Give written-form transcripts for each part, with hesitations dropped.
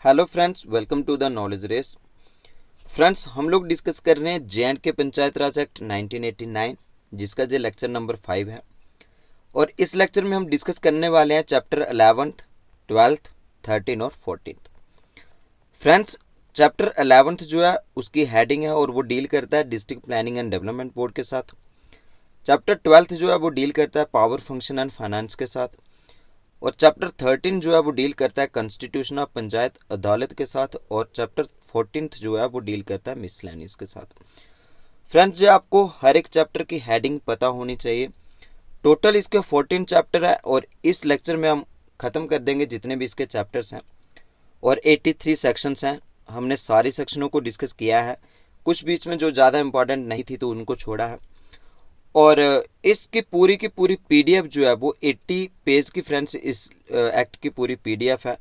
Hello friends, welcome to the knowledge race. Friends, हम लोग discuss कर रहे हैं जे.एंड.के पंचायत राज एक्ट 1989, जिसका जो लेक्चर नंबर 5 है। और इस लेक्चर में हम डिस्कस करने वाले हैं चैप्टर 11th, 12th, 13 और 14th। फ्रेंड्स, चैप्टर 11th जो है उसकी हेडिंग है और वो डील करता है district planning and development board के साथ। चैप्टर 12th जो है वो डील करता है पावर फंक्शन एंड फाइनेंस के साथ। और चैप्टर 13 जो है वो डील करता है कॉन्स्टिट्यूशन ऑफ पंचायत अदालत के साथ। और चैप्टर 14 जो है वो डील करता है मिसलेनियस के साथ। फ्रेंड्स, जो आपको हर एक चैप्टर की हेडिंग पता होनी चाहिए। टोटल इसके 14 चैप्टर है और इस लेक्चर में हम ख़त्म कर देंगे जितने भी इसके चैप्टर्स हैं। और 83 सेक्शंस हैं। हमने सारी सेक्शनों को डिस्कस किया है। कुछ बीच में जो ज़्यादा इंपॉर्टेंट नहीं थी तो उनको छोड़ा है। और इसकी पूरी की पूरी पीडीएफ जो है वो 80 पेज की फ्रेंड्स इस एक्ट की पूरी पीडीएफ है।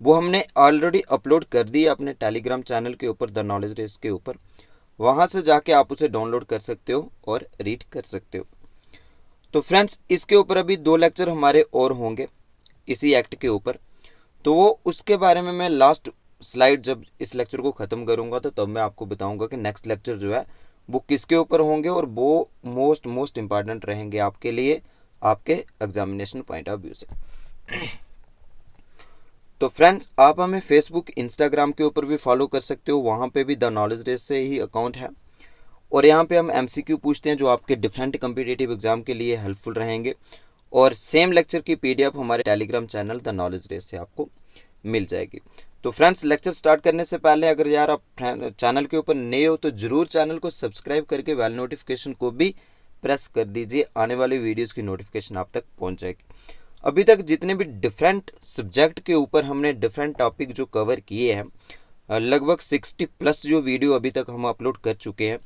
वो हमने ऑलरेडी अपलोड कर दी है अपने टेलीग्राम चैनल के ऊपर, द नॉलेज रेस के ऊपर। वहाँ से जाके आप उसे डाउनलोड कर सकते हो और रीड कर सकते हो। तो फ्रेंड्स, इसके ऊपर अभी 2 लेक्चर हमारे और होंगे इसी एक्ट के ऊपर। तो वो उसके बारे में मैं लास्ट स्लाइड जब इस लेक्चर को ख़त्म करूँगा तो तब मैं आपको बताऊँगा कि नेक्स्ट लेक्चर जो है वो किसके ऊपर होंगे और वो मोस्ट इम्पॉर्टेंट रहेंगे आपके लिए, आपके एग्जामिनेशन पॉइंट ऑफ व्यू से। तो फ्रेंड्स, आप हमें फेसबुक, इंस्टाग्राम के ऊपर भी फॉलो कर सकते हो। वहाँ पे भी द नॉलेज रेस से ही अकाउंट है। और यहाँ पे हम एमसीक्यू पूछते हैं जो आपके डिफरेंट कम्पिटिटिव एग्जाम के लिए हेल्पफुल रहेंगे। और सेम लेक्चर की पीडीएफ हमारे Telegram channel the knowledge race से आपको मिल जाएगी। तो फ्रेंड्स, लेक्चर स्टार्ट करने से पहले अगर यार आप चैनल के ऊपर नए हो तो ज़रूर चैनल को सब्सक्राइब करके बेल नोटिफिकेशन को भी प्रेस कर दीजिए। आने वाली वीडियोस की नोटिफिकेशन आप तक पहुंच जाएगी। अभी तक जितने भी डिफरेंट सब्जेक्ट के ऊपर हमने डिफरेंट टॉपिक जो कवर किए हैं, लगभग 60+ जो वीडियो अभी तक हम अपलोड कर चुके हैं।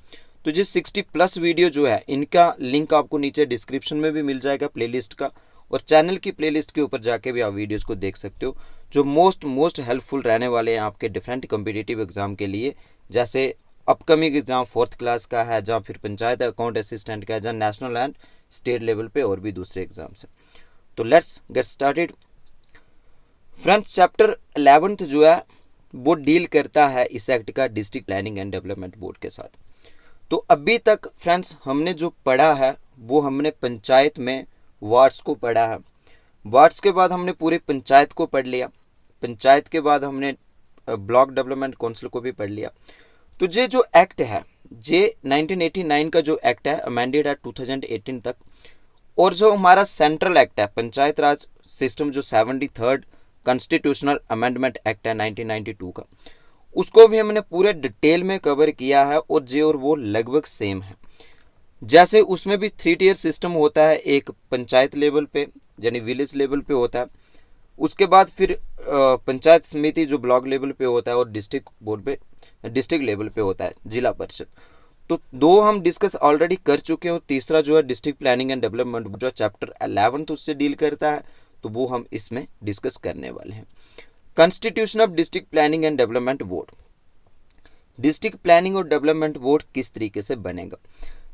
तो जिस 60+ वीडियो जो है इनका लिंक आपको नीचे डिस्क्रिप्शन में भी मिल जाएगा प्लेलिस्ट का। और चैनल की प्लेलिस्ट के ऊपर जाके भी आप वीडियोस को देख सकते हो जो मोस्ट हेल्पफुल रहने वाले हैं आपके डिफरेंट कम्पिटिटिव एग्जाम के लिए। जैसे अपकमिंग एग्जाम 4th क्लास का है, जहाँ फिर पंचायत अकाउंट असिस्टेंट का है, जहाँ नेशनल एंड स्टेट लेवल पे और भी दूसरे एग्जाम्स हैं। तो let's get started. Friends, chapter 11th जो है वो डील करता है इस एक्ट का district planning and development board के साथ। तो अभी तक फ्रेंड्स हमने जो पढ़ा है वो हमने पंचायत में वार्ड्स को पढ़ा है। वार्ड्स के बाद हमने पूरी पंचायत को पढ़ लिया। पंचायत के बाद हमने ब्लॉक डेवलपमेंट काउंसिल को भी पढ़ लिया। तो ये जो एक्ट है, ये 1989 का जो एक्ट है अमेंडेड है 2018 तक। और जो हमारा सेंट्रल एक्ट है पंचायत राज सिस्टम, जो 73rd कॉन्स्टिट्यूशनल अमेंडमेंट एक्ट है 1992 का, उसको भी हमने पूरे डिटेल में कवर किया है। और जे और वो लगभग सेम है। जैसे उसमें भी 3 टियर सिस्टम होता है, एक पंचायत लेवल पे यानी विलेज लेवल पे होता है, उसके बाद फिर पंचायत समिति जो ब्लॉक लेवल पे होता है, और डिस्ट्रिक्ट बोर्ड पे डिस्ट्रिक्ट लेवल पे होता है जिला परिषद। तो 2 हम डिस्कस ऑलरेडी कर चुके हैं। तीसरा जो है डिस्ट्रिक्ट प्लानिंग एंड डेवलपमेंट जो चैप्टर 11th उससे डील करता है, तो वो हम इसमें डिस्कस करने वाले हैं। Constitution of district planning and development board. District planning और डेवलपमेंट बोर्ड किस तरीके से बनेगा?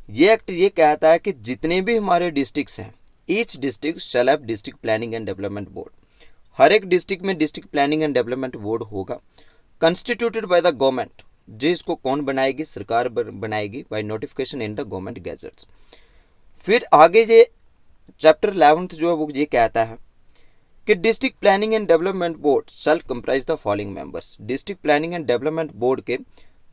ये एक्ट ये कहता है कि जितने भी हमारे डिस्ट्रिक्ट्स हैं, each district shall have district planning and development board. हर एक डिस्ट्रिक्ट में district planning and development board होगा, कंस्टिट्यूटेड बाय द गवर्नमेंट। जिसको कौन बनाएगी? सरकार बनाएगी, by notification in the government gazettes. फिर आगे ये चैप्टर 11th जो है वो ये कहता है कि district planning and development board shall comprise the following members. District planning and development board के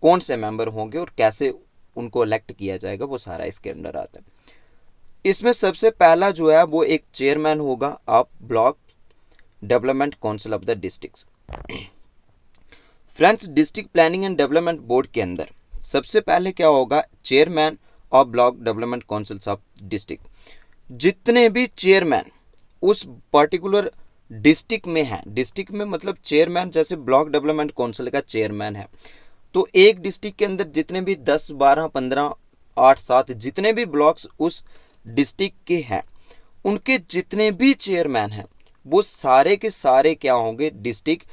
कौन से मेंबर होंगे और कैसे उनको इलेक्ट किया जाएगा, वो सारा इसके अंदर आता है। इसमें सबसे पहला जो है वो एक चेयरमैन होगा of block development council of the districts. Friends, district planning and development board के अंदर सबसे पहले क्या होगा? Chairman of block development councils of district. जितने भी चेयरमैन उस पर्टिकुलर डिस्ट्रिक्ट में हैं, डिस्ट्रिक्ट में मतलब चेयरमैन, जैसे ब्लॉक डेवलपमेंट काउंसिल का चेयरमैन है, तो एक डिस्ट्रिक्ट के अंदर जितने भी 10, 12, 15, 8, 7 जितने भी ब्लॉक्स उस डिस्ट्रिक्ट के हैं, उनके जितने भी चेयरमैन हैं वो सारे के सारे क्या होंगे? डिस्ट्रिक्ट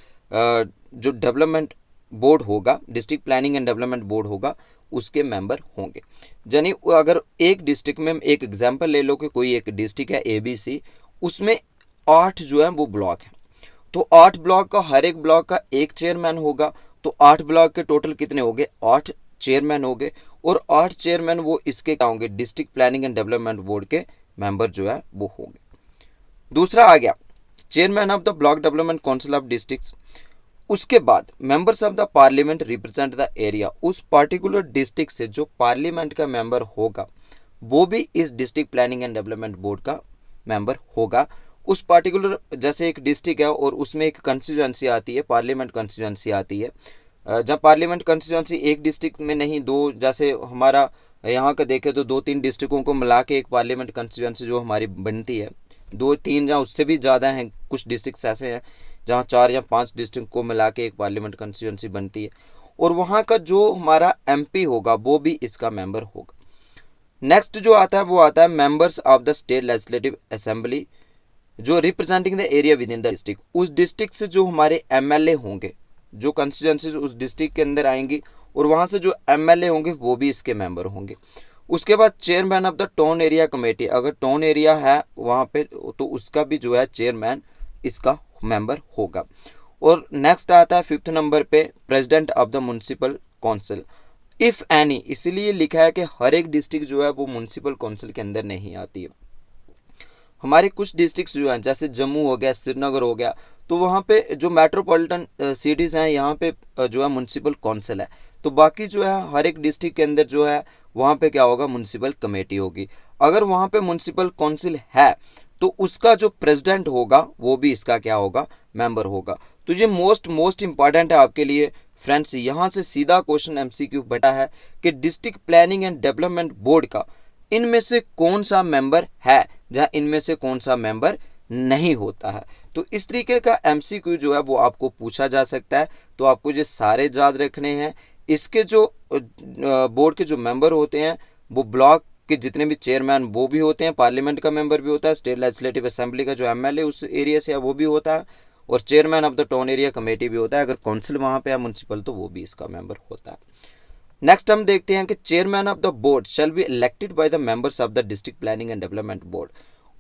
जो डेवलपमेंट बोर्ड होगा, district planning and development board होगा, उसके मेंबर होंगे। यानी अगर एक डिस्ट्रिक्ट में एक एग्जांपल ले लो कि कोई एक डिस्ट्रिक्ट है ABC, उसमें 8 जो है वो ब्लॉक है, तो 8 ब्लॉक का, हर एक ब्लॉक का एक चेयरमैन होगा, तो 8 ब्लॉक के टोटल कितने हो गए, 8 चेयरमैन हो गए। और 8 चेयरमैन वो इसके क्या होंगे, district planning and development board के मेंबर जो है वो होंगे। दूसरा आ गया chairman of the block development council of districts. उसके बाद members of the parliament represent the area, उस पर्टिकुलर डिस्ट्रिक्ट से जो पार्लियामेंट का मेंबर होगा वो भी इस district planning and development board का मेंबर होगा। उस पर्टिकुलर, जैसे एक डिस्ट्रिक्ट है और उसमें एक कंस्टिट्यूंसी आती है, पार्लियामेंट कंस्टिट्यूंसी आती है, जहाँ पार्लियामेंट कंस्टिट्यूंसी एक डिस्ट्रिक्ट में नहीं, दो, जैसे हमारा यहाँ का देखें तो 2-3 डिस्ट्रिक्टों को मिला के एक पार्लियामेंट कंस्टिट्यूंसी जो हमारी बनती है, 2-3 या उससे भी ज़्यादा हैं, कुछ डिस्ट्रिक्ट ऐसे हैं जहाँ 4 या 5 डिस्ट्रिक्ट को मिला के एक पार्लियामेंट कंस्टिट्यूंसी बनती है, और वहाँ का जो हमारा एमपी होगा वो भी इसका मेंबर होगा। नेक्स्ट जो आता है वो आता है members of the state legislative assembly जो representing the area within the district. उस डिस्ट्रिक्ट से जो हमारे एमएलए होंगे, जो कंस्टिट्यूंसी उस डिस्ट्रिक्ट के अंदर आएंगी, और वहाँ से जो एमएलए होंगे वो भी इसके मेंबर होंगे। उसके बाद chairman of the town area committee, अगर टाउन एरिया है वहाँ पे तो उसका भी जो है चेयरमैन इसका मेंबर होगा। और नेक्स्ट आता है 5th नंबर पे president of the municipal council if any, इसलिए लिखा है कि हर एक डिस्ट्रिक्ट जो है वो म्युनिसिपल काउंसिल के अंदर नहीं आती है। हमारे कुछ डिस्ट्रिक्ट्स जो हैं जैसे जम्मू हो गया, श्रीनगर हो गया, तो वहाँ पे जो मेट्रोपॉलिटन सिटीज़ हैं यहाँ पे जो है म्युनिसिपल काउंसिल है, तो बाकी जो है हर एक डिस्ट्रिक्ट के अंदर जो है वहाँ पे क्या होगा, म्युनिसिपल कमेटी होगी। अगर वहाँ पे म्युनिसिपल काउंसिल है तो उसका जो प्रेसिडेंट होगा वो भी इसका क्या होगा, मेंबर होगा। तो ये मोस्ट इंपॉर्टेंट है आपके लिए फ्रेंड्स। यहाँ से सीधा क्वेश्चन एमसीक्यू बना है कि district planning and development board का इनमें से कौन सा मेंबर है, जहाँ इनमें से कौन सा मेंबर नहीं होता है। तो इस तरीके का एमसीक्यू जो है वो आपको पूछा जा सकता है। तो आपको ये सारे याद रखने हैं। इसके जो बोर्ड के जो मेंबर होते हैं वो ब्लॉक के जितने भी चेयरमैन वो भी होते हैं, पार्लियामेंट का मेंबर भी होता है, स्टेट लेजिस्लेटिव असेंबली का जो एमएलए उस एरिया से है वो भी होता है, और chairman of the town area committee भी होता है। अगर काउंसिल वहाँ पे है म्युनिसिपल तो वो भी इसका मेंबर होता है। नेक्स्ट हम देखते हैं कि chairman of the board shell be elected by the members of the district planning and development board.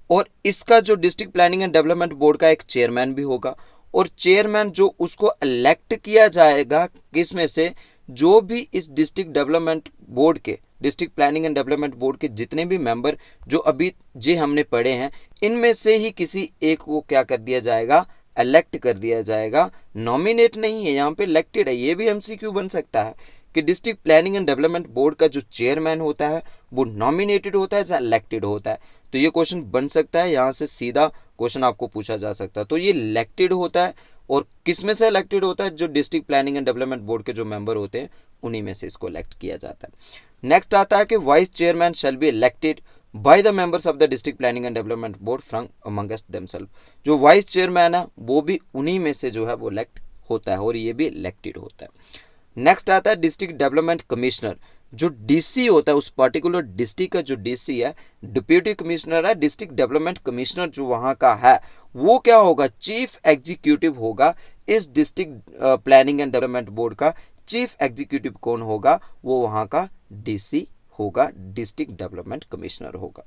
और इसका जो district planning and development board का एक चेयरमैन भी होगा, और चेयरमैन जो उसको इलेक्ट किया जाएगा किस में से, जो भी इस डिस्ट्रिक्ट डेवलपमेंट बोर्ड के, district planning and development board के जितने भी मेंबर जो अभी जे हमने पढ़े हैं, इनमें से ही किसी एक को क्या कर दिया जाएगा, इलेक्ट कर दिया जाएगा। नॉमिनेट नहीं है, यहाँ पे इलेक्टेड है। ये भी एमसीक्यू बन सकता है कि district planning and development board का जो चेयरमैन होता है वो नॉमिनेटेड होता है या इलेक्टेड होता है। तो ये क्वेश्चन बन सकता है, यहाँ से सीधा क्वेश्चन आपको पूछा जा सकता है। तो ये इलेक्टेड होता है, और किस में से इलेक्टेड होता है, जो district planning and development board के जो मेंबर होते हैं उन्हीं में से इसको इलेक्ट किया जाता है। नेक्स्ट आता है कि vice chairman shall be elected by the members of the district planning and development board from amongst themself. जो वाइस चेयरमैन है वो भी उन्हीं में से जो है वो इलेक्ट होता है, और ये भी इलेक्टेड होता है। नेक्स्ट आता है डिस्ट्रिक्ट डेवलपमेंट कमिश्नर। जो डीसी होता है उस पर्टिकुलर डिस्ट्रिक्ट का, जो डीसी है, डिप्यूटी कमिश्नर है, डिस्ट्रिक्ट डेवलपमेंट कमिश्नर जो वहाँ का है वो क्या होगा, चीफ एग्जीक्यूटिव होगा। इस district planning and development board का चीफ एग्जीक्यूटिव कौन होगा, वो वहाँ का डीसी होगा, डिस्ट्रिक्ट डेवलपमेंट कमिश्नर होगा।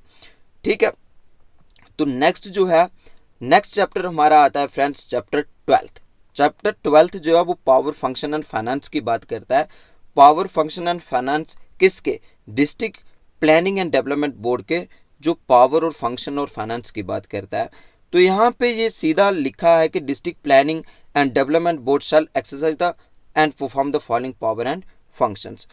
ठीक है। तो नेक्स्ट जो है, नेक्स्ट चैप्टर हमारा आता है फ्रेंड्स चैप्टर 12। चैप्टर 12 जो है वो पावर फंक्शन एंड फाइनेंस की बात करता है। पावर फंक्शन एंड फाइनेंस किसके, district planning and development board के जो पावर और फंक्शन और फाइनेंस की बात करता है। तो यहाँ पे ये सीधा लिखा है कि district planning and development board shall exercise the and perform the following power and functions.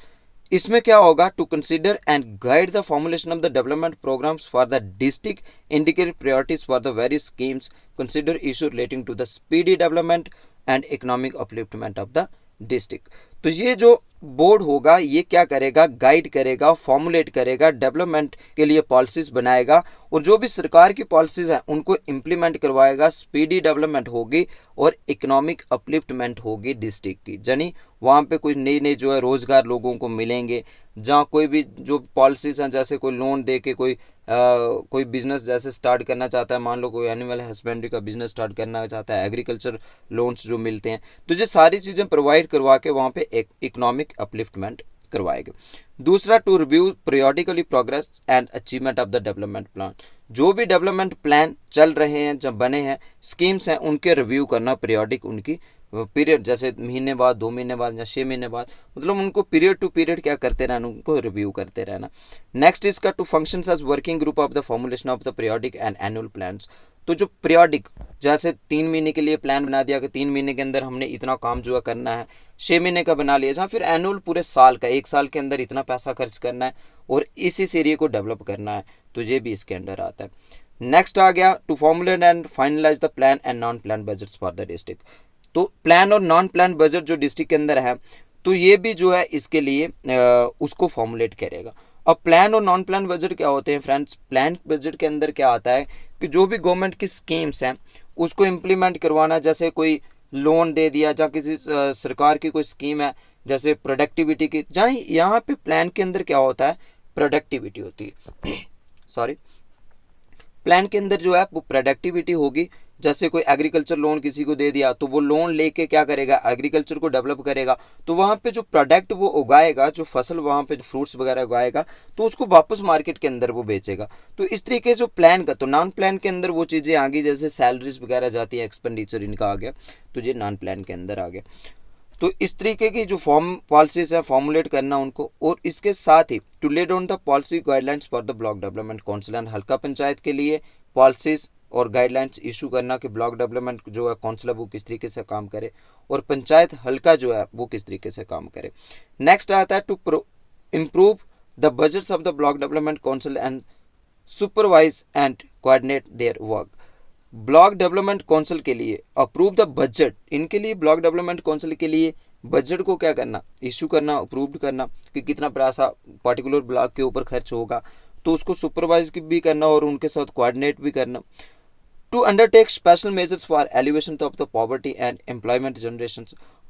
इसमें क्या होगा, to consider and guide the formulation of the development programmes for the district, indicate priorities for the various schemes, consider issue relating to the speedy development and economic upliftment of the district. तो ये जो board होगा ये क्या करेगा, guide करेगा, formulate करेगा, development के लिए पॉलिसीज बनाएगा, और जो भी सरकार की पॉलिसीज हैं उनको इम्प्लीमेंट करवाएगा। स्पीडी डेवलपमेंट होगी और इकोनॉमिक अपलिफ्टमेंट होगी डिस्ट्रिक्ट की, यानी वहाँ पे कोई नई नई जो है रोज़गार लोगों को मिलेंगे। जहाँ कोई भी जो पॉलिसीज हैं, जैसे कोई लोन दे के कोई बिजनेस जैसे स्टार्ट करना चाहता है, मान लो कोई एनिमल हस्बेंड्री का बिजनेस स्टार्ट करना चाहता है, एग्रीकल्चर लोन्स जो मिलते हैं, तो ये सारी चीज़ें प्रोवाइड करवा के वहाँ पे एक इकोनॉमिक अपलिफ्टमेंट करवाएगा। दूसरा, to review periodically progress and achievement of the development plan. जो भी डेवलपमेंट प्लान चल रहे हैं, जब बने हैं, स्कीम्स हैं, उनके रिव्यू करना पीरियोडिक, उनकी पीरियड जैसे महीने बाद, 2 महीने बाद या 6 महीने बाद, मतलब उनको पीरियड टू पीरियड क्या करते रहना, उनको रिव्यू करते रहना। नेक्स्ट इसका to function as working group of the formulation of the periodic and annual plans. तो जो पीरियोडिक, जैसे 3 महीने के लिए प्लान बना दिया कि 3 महीने के अंदर हमने इतना काम जो है करना है, 6 महीने का बना लिया, जहाँ फिर एनुअल पूरे साल का, 1 साल के अंदर इतना पैसा खर्च करना है और इस एरिया को डेवलप करना है, तो ये भी इसके अंडर आता है। नेक्स्ट आ गया to formulate and finalise the plan and non plan budgets for the district. तो प्लान और नॉन प्लान बजट जो डिस्ट्रिक्ट के अंदर है, तो ये भी जो है इसके लिए उसको फॉर्मुलेट करेगा। अब प्लान और नॉन प्लान बजट क्या होते हैं फ्रेंड्स? प्लान बजट के अंदर क्या आता है कि जो भी गवर्नमेंट की स्कीम्स हैं उसको इम्प्लीमेंट करवाना, जैसे कोई लोन दे दिया, या किसी सरकार की कोई स्कीम है जैसे प्रोडक्टिविटी की, जहाँ यहाँ पे प्लान के अंदर क्या होता है, प्रोडक्टिविटी होती है सॉरी, प्लान के अंदर जो है वो प्रोडक्टिविटी होगी। जैसे कोई एग्रीकल्चर लोन किसी को दे दिया, तो वो लोन लेके क्या करेगा, एग्रीकल्चर को डेवलप करेगा, तो वहाँ पे जो प्रोडक्ट वो उगाएगा, जो फसल वहाँ पे जो फ्रूट्स वगैरह उगाएगा, तो उसको वापस मार्केट के अंदर वो बेचेगा। तो इस तरीके से प्लान का, तो नॉन प्लान के अंदर वो चीज़ें आ गई, जैसे सैलरीज वगैरह जाती है, एक्सपेंडिचर इनका आ गया, तो ये नॉन प्लान के अंदर आ गया। तो इस तरीके की जो फॉर्म पॉलिसीज है फॉर्मुलेट करना उनको, और इसके साथ ही to lay down the policy guidelines for the block development council and Halqa panchayat के लिए पॉलिसीज और गाइडलाइंस इशू करना कि ब्लॉक डेवलपमेंट जो है काउंसिल वो किस तरीके से काम करे, और पंचायत हल्का जो है वो किस तरीके से काम करे। नेक्स्ट आता है to improve the budgets of the block development council and supervise and coordinate their work. Block development council के लिए अप्रूव द बजट, इनके लिए ब्लॉक डेवलपमेंट काउंसिल के लिए बजट को क्या करना, इशू करना, अप्रूव करना कि कितना पैसा पर्टिकुलर ब्लॉक के ऊपर खर्च होगा, तो उसको सुपरवाइज भी करना और उनके साथ कोऑर्डिनेट भी करना। To undertake special measures for elevation of the poverty and employment generation.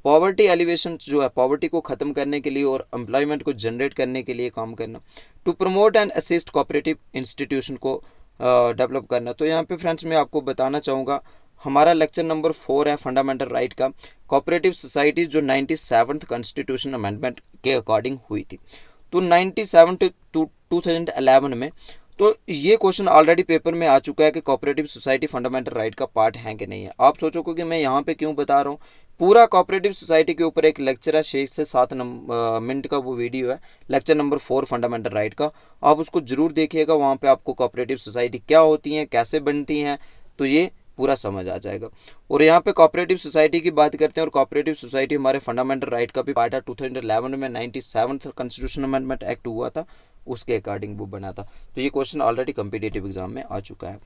Poverty elevation जो है, पॉवर्टी को ख़त्म करने के लिए और एम्प्लॉयमेंट को जनरेट करने के लिए काम करना। To promote and assist cooperative institution को डेवलप करना। तो यहाँ पे फ्रेंड्स मैं आपको बताना चाहूँगा, हमारा लेक्चर नंबर 4 है फंडामेंटल राइट का, कोऑपरेटिव सोसाइटी जो 97th कॉन्स्टिट्यूशन अमेंडमेंट के अकॉर्डिंग हुई थी। तो 97 टू 2011 में, तो ये क्वेश्चन ऑलरेडी पेपर में आ चुका है कि कोऑपरेटिव सोसाइटी फंडामेंटल राइट का पार्ट है कि नहीं है। आप सोचोगे कि मैं यहाँ पे क्यों बता रहा हूँ, पूरा कोऑपरेटिव सोसाइटी के ऊपर एक लेक्चर है, 6 से 7 मिनट का वो वीडियो है, लेक्चर नंबर 4 फंडामेंटल राइट का, आप उसको जरूर देखिएगा। वहाँ पे आपको कोऑपरेटिव सोसाइटी क्या होती हैं, कैसे बनती हैं, तो ये पूरा समझ आ जाएगा। और यहाँ पे कोऑपरेटिव सोसाइटी की बात करते हैं, और कोऑपरेटिव सोसाइटी हमारे फंडामेंटल राइट का भी पार्ट है। 2011 में 97th कॉन्स्टिट्यूशन अमेंडमेंट एक्ट हुआ था, उसके अकॉर्डिंग वो बना था। तो ये क्वेश्चन ऑलरेडी कम्पिटिटिव एग्जाम में आ चुका है।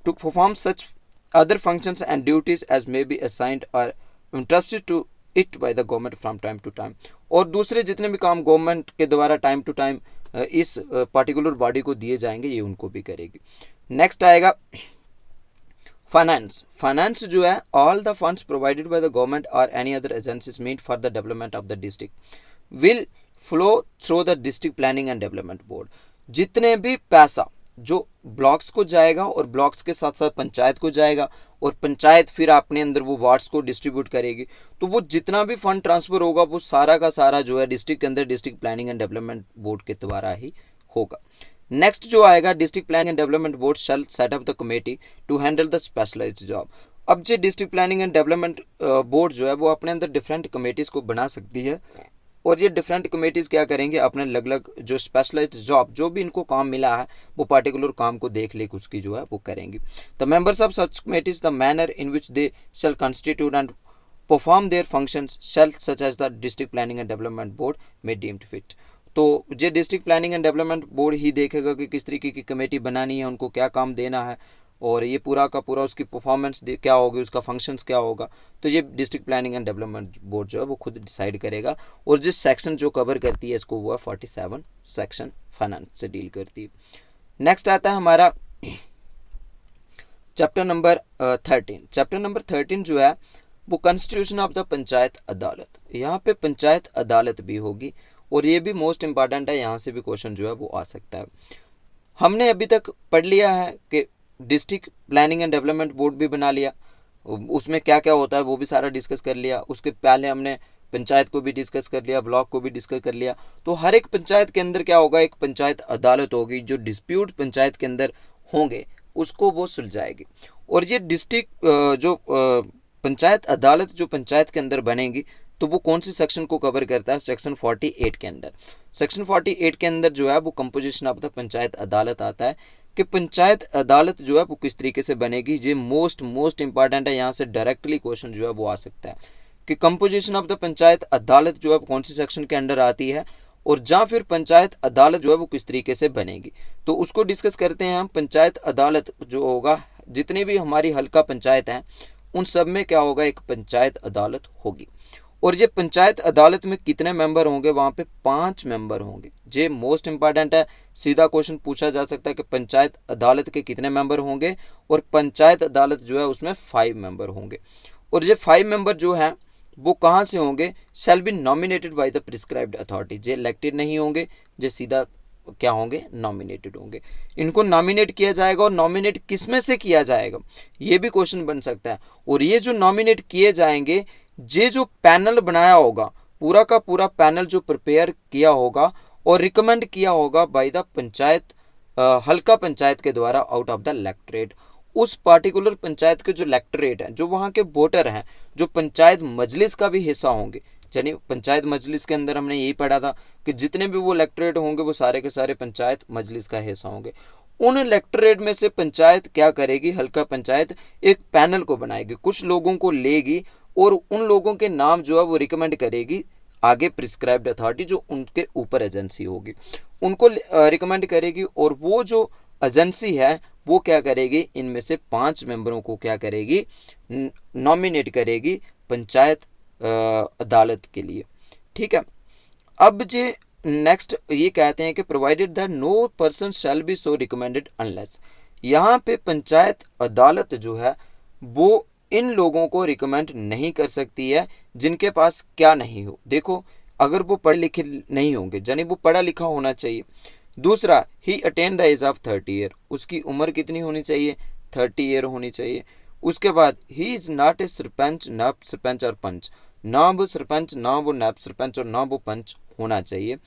To perform such other functions and duties as may be assigned or entrusted to it by the government from time to time. और दूसरे जितने भी काम गवर्नमेंट के द्वारा टाइम टू टाइम इस पर्टिकुलर बॉडी को दिए जाएंगे, ये उनको भी करेगी। नेक्स्ट आएगा फाइनेंस। फाइनेंस जो है, all the funds provided by the government और any other agencies made for the development of the district will flow through the district planning and development board. जितने भी पैसा जो ब्लॉक्स को जाएगा और ब्लॉक्स के साथ साथ पंचायत को जाएगा, और पंचायत फिर अपने अंदर वो वार्ड्स को डिस्ट्रीब्यूट करेगी, तो वो जितना भी फंड ट्रांसफर होगा वो सारा का सारा जो है डिस्ट्रिक्ट के अंदर district planning and development board के द्वारा ही होगा। नेक्स्ट जो आएगा, district planning and development board shall set up the committee to handle the specialised job. अब जो district planning and development board जो है वो अपने अंदर डिफरेंट कमेटीज़ को बना सकती है, और ये डिफरेंट कमेटीज़ क्या करेंगे, अपने अलग अलग जो स्पेशलाइज्ड जॉब, जो भी इनको काम मिला है वो पर्टिकुलर काम को देख ले उसकी जो है वो करेंगी। The members of such committees the manner in which they shall constitute and perform their functions shall such as the district planning and development board may deemed fit. तो ये district planning and development board ही देखेगा कि किस तरीके की committee बनानी है, उनको क्या काम देना है, और ये पूरा का पूरा उसकी परफॉर्मेंस क्या होगी, उसका फंक्शंस क्या होगा, तो ये district planning and development board जो है वो खुद डिसाइड करेगा। और जिस सेक्शन जो कवर करती है इसको वो है 47 सेक्शन फाइनेंस से डील करती है। नेक्स्ट आता है हमारा चैप्टर नंबर 13। चैप्टर नंबर 13 जो है वो कॉन्स्टिट्यूशन ऑफ द पंचायत अदालत। यहाँ पे पंचायत अदालत भी होगी, और ये भी मोस्ट इंपॉर्टेंट है, यहाँ से भी क्वेश्चन जो है वो आ सकता है। हमने अभी तक पढ़ लिया है कि district planning and development board भी बना लिया, उसमें क्या क्या होता है वो भी सारा डिस्कस कर लिया। उसके पहले हमने पंचायत को भी डिस्कस कर लिया, ब्लॉक को भी डिस्कस कर लिया। तो हर एक पंचायत के अंदर क्या होगा, एक पंचायत अदालत होगी, जो डिस्प्यूट पंचायत के अंदर होंगे उसको वो सुलझाएगी। और ये डिस्ट्रिक्ट जो पंचायत अदालत जो पंचायत के अंदर बनेगी तो वो कौन सी सेक्शन को कवर करता है, सेक्शन 48 के अंदर। सेक्शन 48 के अंदर जो है वो कंपोजिशन ऑफ द पंचायत अदालत आता है कि पंचायत अदालत जो है वो किस तरीके से बनेगी। ये मोस्ट इंपॉर्टेंट है, यहाँ से डायरेक्टली क्वेश्चन जो है वो आ सकता है कि कंपोजिशन ऑफ द पंचायत अदालत जो है कौन सी सेक्शन के अंडर आती है और जहाँ फिर पंचायत अदालत जो है वो किस तरीके से बनेगी, तो उसको डिस्कस करते हैं हम। पंचायत अदालत जो होगा, जितनी भी हमारी हल्का पंचायत हैं उन सब में क्या होगा, एक पंचायत अदालत होगी। और ये पंचायत अदालत में कितने मेंबर होंगे, वहाँ पे 5 मेंबर होंगे। ये मोस्ट इंपॉर्टेंट है, सीधा क्वेश्चन पूछा जा सकता है कि पंचायत अदालत के कितने मेंबर होंगे, और पंचायत अदालत जो है उसमें 5 मेंबर होंगे। और ये 5 मेंबर जो है वो कहाँ से होंगे, shall be nominated by the prescribed authority. J elected नहीं होंगे, जे सीधा क्या होंगे, नॉमिनेटेड होंगे। इनको नॉमिनेट किया जाएगा, और नॉमिनेट किस में से किया जाएगा ये भी क्वेश्चन बन सकता है। और ये जो नॉमिनेट किए जाएंगे, ये जो पैनल बनाया होगा, पूरा का पूरा पैनल जो प्रिपेयर किया होगा और रिकमेंड किया होगा बाय द पंचायत हल्का पंचायत के द्वारा आउट ऑफ द इलेक्टोरेट। उस पार्टिकुलर पंचायत के जो इलेक्टोरेट हैं, जो वहाँ के वोटर हैं, जो पंचायत मजलिस का भी हिस्सा होंगे। यानी पंचायत मजलिस के अंदर हमने यही पढ़ा था कि जितने भी वो इलेक्टोरेट होंगे वो सारे के सारे पंचायत मजलिस का हिस्सा होंगे। उन इलेक्टोरेट में से पंचायत क्या करेगी, हल्का पंचायत एक पैनल को बनाएगी, कुछ लोगों को लेगी और उन लोगों के नाम जो है वो रिकमेंड करेगी आगे प्रिस्क्राइब्ड अथॉरिटी, जो उनके ऊपर एजेंसी होगी, उनको रिकमेंड करेगी। और वो जो एजेंसी है वो क्या करेगी, इनमें से 5 मेंबरों को क्या करेगी, नॉमिनेट करेगी पंचायत अदालत के लिए। ठीक है। अब जे नेक्स्ट ये कहते हैं कि provided that no person shall be so recommended unless. यहाँ पे पंचायत अदालत जो है वो इन लोगों को रिकमेंड नहीं कर सकती है जिनके पास क्या नहीं हो। देखो, अगर वो पढ़े लिखे नहीं होंगे, यानी वो पढ़ा लिखा होना चाहिए। दूसरा, he attain the age of 30 year, उसकी उम्र कितनी होनी चाहिए, 30 ईयर होनी चाहिए। उसके बाद ही इज नॉट ए सरपंच, नायब सरपंच और पंच, ना वो सरपंच, ना वो नायब सरपंच और ना वो पंच होना चाहिए।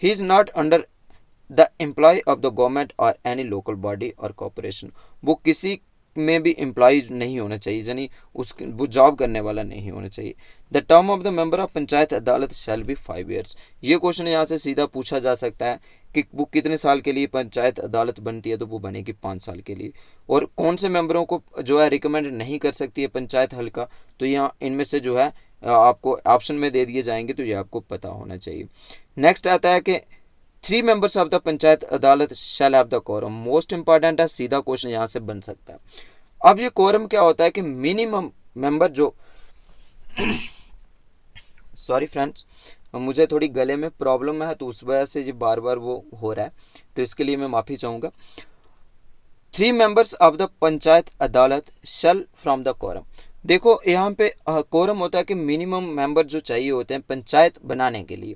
He is not under the employ of the government और एनी लोकल बॉडी और कॉरपोरेशन, वो किसी में भी एम्प्लॉय नहीं होना चाहिए, यानी उसके वो जॉब करने वाला नहीं होना चाहिए। The term of the member of panchayat adalat shall be 5 years. ये क्वेश्चन यहाँ से सीधा पूछा जा सकता है कि वो कितने साल के लिए पंचायत अदालत बनती है, तो वो बनेगी 5 साल के लिए। और कौन से मेंबरों को जो है रिकमेंड नहीं कर सकती है पंचायत हल्का, तो यहाँ इनमें से जो है आपको ऑप्शन में दे दिए जाएंगे, तो ये आपको पता होना चाहिए। नेक्स्ट आता है कि 3 members of the panchayat adalat shall have the quorum. Most important है, सीधा क्वेश्चन यहाँ से बन सकता है। अब ये कोरम क्या होता है कि मिनिमम मेंबर जो सॉरी फ्रेंड्स, मुझे थोड़ी गले में प्रॉब्लम है, तो उस वजह से ये बार बार वो हो रहा है, तो इसके लिए मैं माफ़ी चाहूँगा। 3 members of the panchayat adalat shell from the quorum. देखो, यहाँ पे कोरम होता है कि मिनिमम मेंबर जो चाहिए होते हैं पंचायत बनाने के लिए।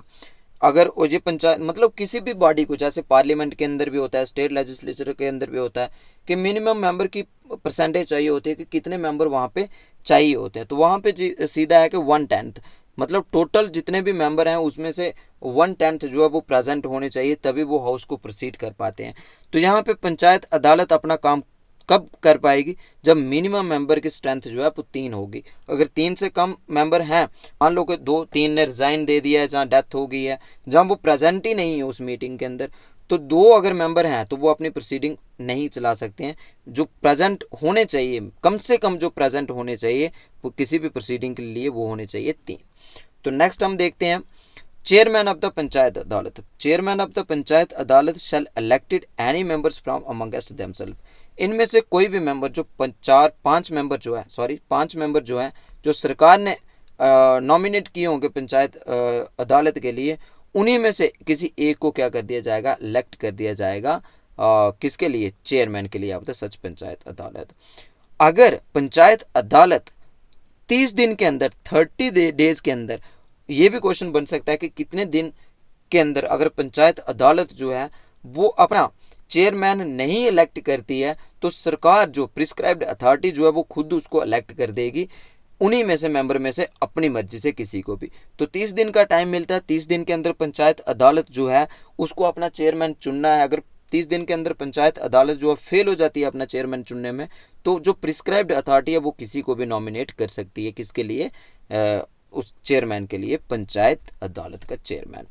अगर ये पंचायत मतलब किसी भी बॉडी को, जैसे पार्लियामेंट के अंदर भी होता है, स्टेट लेजिस्लेचर के अंदर भी होता है कि मिनिमम मेंबर की परसेंटेज चाहिए होती है कि कितने मेंबर वहाँ पे चाहिए होते हैं। तो वहाँ पे सीधा है कि 1/10, मतलब टोटल जितने भी मेंबर हैं उसमें से 1/10 जो है वो प्रेजेंट होने चाहिए, तभी वो हाउस को प्रोसीड कर पाते हैं। तो यहाँ पे पंचायत अदालत अपना काम कब कर पाएगी, जब मिनिमम मेंबर की स्ट्रेंथ जो है वो 3 होगी। अगर 3 से कम मेंबर हैं, मान लो कि 2-3 ने रिजाइन दे दिया है, जहाँ डेथ हो गई है, जहाँ वो प्रेजेंट ही नहीं है उस मीटिंग के अंदर, तो 2 अगर मेंबर हैं तो वो अपनी प्रोसीडिंग नहीं चला सकते हैं। जो प्रेजेंट होने चाहिए, कम से कम जो प्रेजेंट होने चाहिए वो किसी भी प्रोसीडिंग के लिए वो होने चाहिए 3। तो नेक्स्ट हम देखते हैं चेयरमैन ऑफ द पंचायत अदालत। Chairman of the panchayat adalat shall elected any members from amongst themselves. इनमें से कोई भी मेंबर जो 5 मेंबर जो हैं जो सरकार ने नॉमिनेट किए होंगे पंचायत अदालत के लिए, उन्हीं में से किसी एक को क्या कर दिया जाएगा, इलेक्ट कर दिया जाएगा। किसके लिए, चेयरमैन के लिए ऑफ द सच पंचायत अदालत। अगर पंचायत अदालत 30 दिन के अंदर, 30 डेज के अंदर, ये भी क्वेश्चन बन सकता है कि कितने दिन के अंदर अगर पंचायत अदालत जो है वो अपना चेयरमैन नहीं इलेक्ट करती है, तो सरकार जो प्रिस्क्राइब्ड अथॉरिटी जो है वो खुद उसको इलेक्ट कर देगी, उन्हीं में से मेंबर में से अपनी मर्जी से किसी को भी। तो 30 दिन का टाइम मिलता है, 30 दिन के अंदर पंचायत अदालत जो है उसको अपना चेयरमैन चुनना है। अगर 30 दिन के अंदर पंचायत अदालत जो है फेल हो जाती है अपना चेयरमैन चुनने में, तो जो प्रिस्क्राइब्ड अथॉरिटी है वो किसी को भी नॉमिनेट कर सकती है, किसके लिए, उस चेयरमैन के लिए, पंचायत अदालत का चेयरमैन।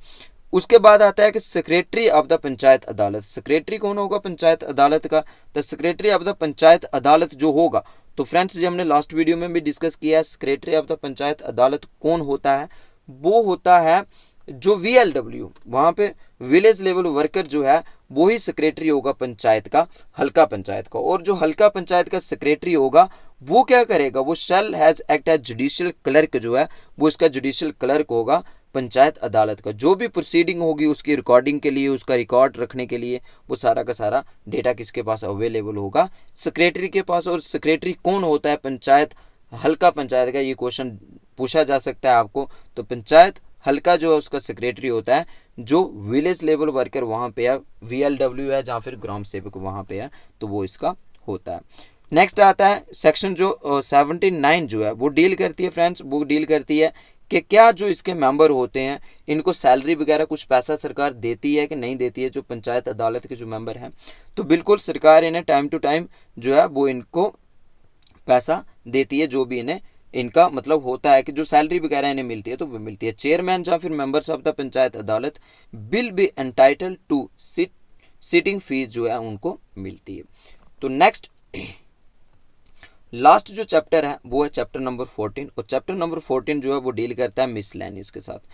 उसके बाद आता है कि सेक्रेटरी ऑफ द पंचायत अदालत। सेक्रेटरी कौन होगा पंचायत अदालत का? The secretary of the panchayat अदालत जो होगा, तो फ्रेंड्स जो हमने लास्ट वीडियो में भी डिस्कस किया है, सेक्रेटरी ऑफ द पंचायत अदालत कौन होता है? वो होता है जो VLW, वहाँ पे विलेज लेवल वर्कर जो है वो ही सेक्रेटरी होगा पंचायत का, हल्का पंचायत का। और जो हल्का पंचायत का सेक्रेटरी होगा वो क्या करेगा? वो shall has act as judicial clerk जो है वो इसका जुडिशियल क्लर्क होगा पंचायत अदालत का। जो भी प्रोसीडिंग होगी उसकी रिकॉर्डिंग के लिए, उसका रिकॉर्ड रखने के लिए, वो सारा का सारा डेटा किसके पास अवेलेबल होगा? सेक्रेटरी के पास। और सेक्रेटरी कौन होता है पंचायत हल्का पंचायत का? ये क्वेश्चन पूछा जा सकता है आपको। तो पंचायत हल्का जो है उसका सेक्रेटरी होता है जो विलेज लेवल वर्कर वहाँ पे है, VLW है, जहाँ फिर ग्राम सेवक वहाँ पे है, तो वो इसका होता है। नेक्स्ट आता है सेक्शन जो 79 जो है वो डील करती है फ्रेंड्स, वो डील करती है कि क्या जो इसके मेंबर होते हैं इनको सैलरी वगैरह कुछ पैसा सरकार देती है कि नहीं देती है। जो पंचायत अदालत के जो मेंबर हैं, तो बिल्कुल सरकार इन्हें टाइम टू टाइम जो है वो इनको पैसा देती है, जो भी इन्हें इनका मतलब होता है कि जो सैलरी वगैरह इन्हें मिलती है तो वो मिलती है। चेयरमैन या फिर members of the panchayat adalat will be entitled to sitting fees जो है उनको मिलती है। तो नेक्स्ट लास्ट जो चैप्टर है वो है चैप्टर नंबर 14, और चैप्टर नंबर 14 जो है वो डील करता है मिसलेनियस के साथ।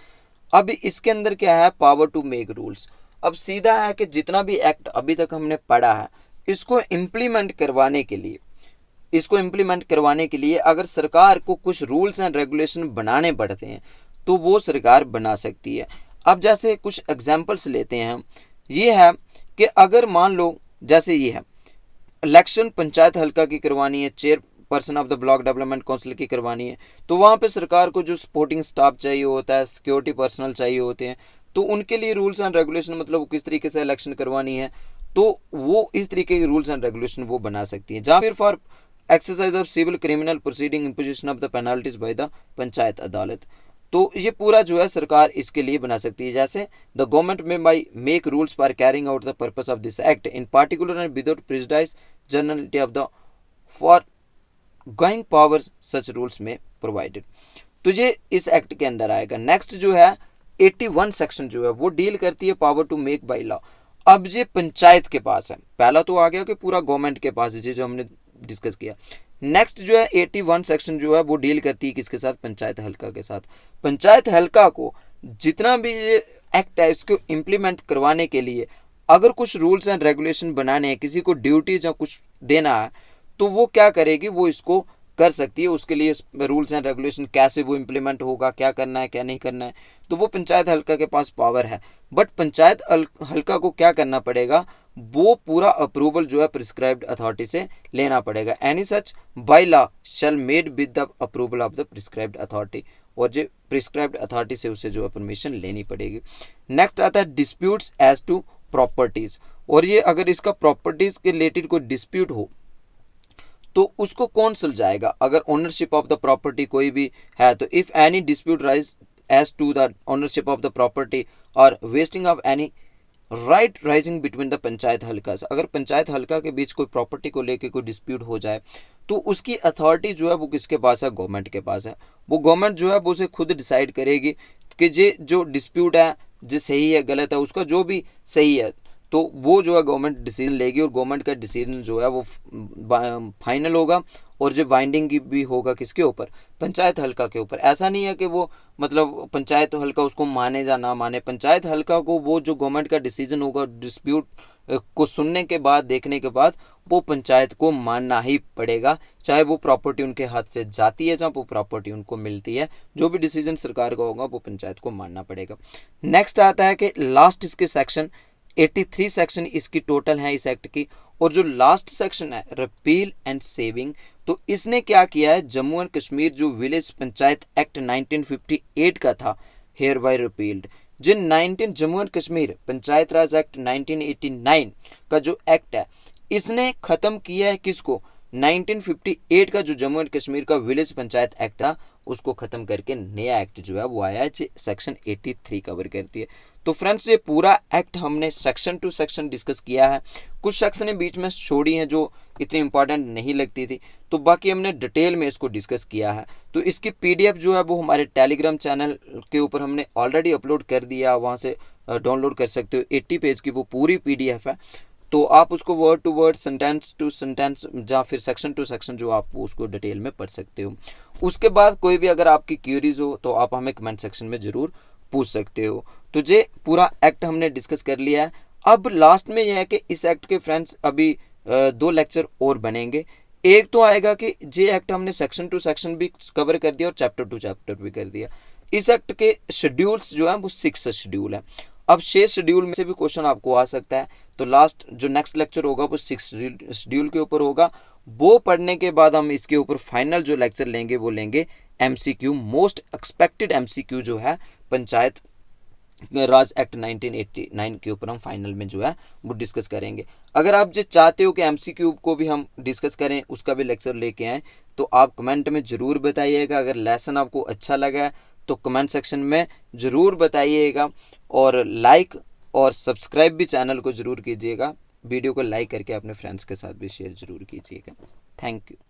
अब इसके अंदर क्या है? Power to make rules. अब सीधा है कि जितना भी एक्ट अभी तक हमने पढ़ा है इसको इम्प्लीमेंट करवाने के लिए अगर सरकार को कुछ रूल्स एंड रेगुलेशन बनाने पड़ते हैं तो वो सरकार बना सकती है। अब जैसे कुछ एग्जांपल्स लेते हैं हम, ये है कि अगर मान लो जैसे ये है इलेक्शन पंचायत हल्का की करवानी है, chairperson of the block development council की करवानी है, तो वहाँ पे सरकार को जो सपोर्टिंग स्टाफ चाहिए होता है, सिक्योरिटी पर्सनल चाहिए होते हैं, तो उनके लिए रूल्स एंड रेगुलेशन मतलब किस तरीके से इलेक्शन करवानी है तो वो इस तरीके के रूल्स एंड रेगुलेशन वो बना सकती है। जहाँ फिर for exercise of civil criminal proceeding imposition of the penalties by the panchayat adalat, तो ये पूरा जो है सरकार इसके लिए बना सकती है। जैसे द गवर्नमेंट में by make rules for carrying out the purpose of this act in particular and without prejudice generality of the for going powers such rules में प्रोवाइडेड, तो ये इस एक्ट के अंदर आएगा। नेक्स्ट जो है 81 सेक्शन जो है वो डील करती है power to make by law. अब ये पंचायत के पास है, पहला तो आ गया कि पूरा गवर्नमेंट के पास है जो हमने डिस्कस किया। नेक्स्ट जो है 81 सेक्शन जो है वो डील करती है किसके साथ? पंचायत हल्का के साथ। पंचायत हल्का को जितना भी ये एक्ट है इसको इम्प्लीमेंट करवाने के लिए अगर कुछ रूल्स एंड रेगुलेशन बनाने हैं, किसी को ड्यूटीज या कुछ देना है, तो वो क्या करेगी? वो इसको कर सकती है। उसके लिए रूल्स एंड रेगुलेशन कैसे वो इम्प्लीमेंट होगा, क्या करना है क्या नहीं करना है, तो वो पंचायत हल्का के पास पावर है। बट पंचायत हल्का को क्या करना पड़ेगा? वो पूरा अप्रूवल जो है प्रिस्क्राइब्ड अथॉरिटी से लेना पड़ेगा। Any such by law shall made with the approval of the prescribed authority, और जो प्रिस्क्राइब्ड अथॉरिटी से उसे जो है परमिशन लेनी पड़ेगी। नेक्स्ट आता है डिस्प्यूट्स एज टू प्रॉपर्टीज, और ये अगर इसका प्रॉपर्टीज के रिलेटेड कोई डिस्प्यूट हो तो उसको कौन सुलझाएगा? अगर ओनरशिप ऑफ द प्रॉपर्टी कोई भी है तो if any dispute rise as to the ownership of the property or vesting of any right arising between the panchayat Halqa, अगर पंचायत हल्का के बीच कोई प्रॉपर्टी को लेके कोई डिस्प्यूट हो जाए तो उसकी अथॉरिटी जो है वो किसके पास है? गवर्नमेंट के पास है। वो गवर्नमेंट जो है वो उसे खुद डिसाइड करेगी कि ये जो डिस्प्यूट है जो सही है गलत है, उसका जो भी सही है तो वो जो है गवर्नमेंट डिसीजन लेगी, और गवर्नमेंट का डिसीजन जो है वो फाइनल होगा, और जो बाइंडिंग भी होगा किसके ऊपर? पंचायत हल्का के ऊपर। ऐसा नहीं है कि वो मतलब पंचायत हल्का उसको माने या ना माने, पंचायत हल्का को वो जो गवर्नमेंट का डिसीजन होगा डिस्प्यूट को सुनने के बाद, देखने के बाद, वो पंचायत को मानना ही पड़ेगा, चाहे वो प्रॉपर्टी उनके हाथ से जाती है चाहे वो प्रॉपर्टी उनको मिलती है। जो भी डिसीजन सरकार का होगा वो पंचायत को मानना पड़ेगा। नेक्स्ट आता है कि लास्ट इसके सेक्शन 83 सेक्शन इसकी टोटल है इस एक्ट की, और जो लास्ट सेक्शन है रिपील एंड सेविंग, तो इसने क्या किया है? जम्मू एंड कश्मीर जो विलेज पंचायत एक्ट 1958 का था, हेयर बाय रिपील्ड। जो जम्मू एंड कश्मीर पंचायत राज एक्ट 1989 का जो एक्ट है इसने खत्म किया है किसको? 1958 का जो जम्मू एंड कश्मीर का विलेज पंचायत एक्ट था उसको ख़त्म करके नया एक्ट जो है वो आया है, सेक्शन 83 कवर करती है। तो फ्रेंड्स ये पूरा एक्ट हमने सेक्शन टू सेक्शन डिस्कस किया है। कुछ सेक्शन बीच में छोड़ी हैं जो इतनी इंपॉर्टेंट नहीं लगती थी, तो बाकी हमने डिटेल में इसको डिस्कस किया है। तो इसकी पीडीएफ जो है वो हमारे टेलीग्राम चैनल के ऊपर हमने ऑलरेडी अपलोड कर दिया, वहाँ से डाउनलोड कर सकते हो। 80 पेज की वो पूरी पीडीएफ है, तो आप उसको word to word, sentence to sentence या फिर सेक्शन टू सेक्शन जो आप उसको डिटेल में पढ़ सकते हो। उसके बाद कोई भी अगर आपकी क्यूरीज हो तो आप हमें कमेंट सेक्शन में ज़रूर पूछ सकते हो। तो ये पूरा एक्ट हमने डिस्कस कर लिया है। अब लास्ट में यह है कि इस एक्ट के फ्रेंड्स अभी 2 लेक्चर और बनेंगे। एक तो आएगा कि ये एक्ट हमने सेक्शन टू सेक्शन भी कवर कर दिया और चैप्टर टू चैप्टर भी कर दिया। इस एक्ट के शेड्यूल्स जो है वो 6 शेड्यूल है। अब 6 शेड्यूल में से भी क्वेश्चन आपको आ सकता है, तो लास्ट जो नेक्स्ट लेक्चर होगा वो 6 शेड्यूल के ऊपर होगा। वो पढ़ने के बाद हम इसके ऊपर फाइनल जो लेक्चर लेंगे वो लेंगे एमसीक्यू, मोस्ट एक्सपेक्टेड एमसीक्यू जो है पंचायत राज एक्ट 1989 के ऊपर हम फाइनल में जो है वो डिस्कस करेंगे। अगर आप जो चाहते हो कि एमसीक्यू को भी हम डिस्कस करें, उसका भी लेक्चर लेके आएँ, तो आप कमेंट में ज़रूर बताइएगा। अगर लेसन आपको अच्छा लगा है तो कमेंट सेक्शन में ज़रूर बताइएगा, और लाइक और सब्सक्राइब भी चैनल को ज़रूर कीजिएगा। वीडियो को लाइक करके अपने फ्रेंड्स के साथ भी शेयर ज़रूर कीजिएगा। Thank you.